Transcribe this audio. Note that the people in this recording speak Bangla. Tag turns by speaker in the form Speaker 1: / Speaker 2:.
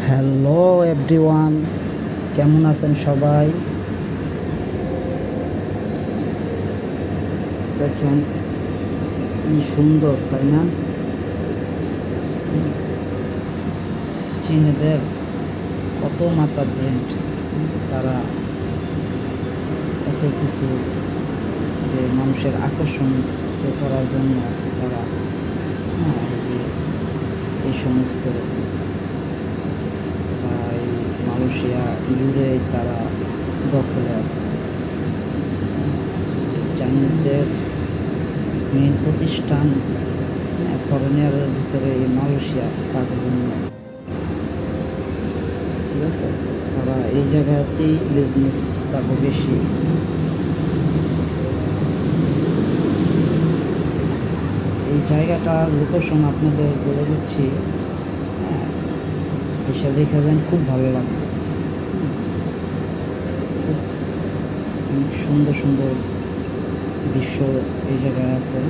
Speaker 1: হ্যালো এভরিওয়ান, কেমন আছেন সবাই? দেখেন কি সুন্দর, তাই না? চীনেদের কত মাথা ব্র্যান্ড, তারা কত কিছু যে মানুষের আকর্ষণ করার জন্য তারা এই যে এই সমস্ত এই মালয়েশিয়া জুড়ে তারা দখলে আছে। চাইনিজদের মেন প্রতিষ্ঠান ফরেনিয়ারের ভিতরে এই মালয়েশিয়া, তার জন্য ঠিক আছে, তারা এই জায়গাতেই বিজনেস তারপর বেশি। এই জায়গাটার লোকেশন আপনাদের বলে দিচ্ছি, এসে দেখে যান, খুব ভালো লাগবে। খুব সুন্দর সুন্দর দৃশ্য এই জায়গায় আছে।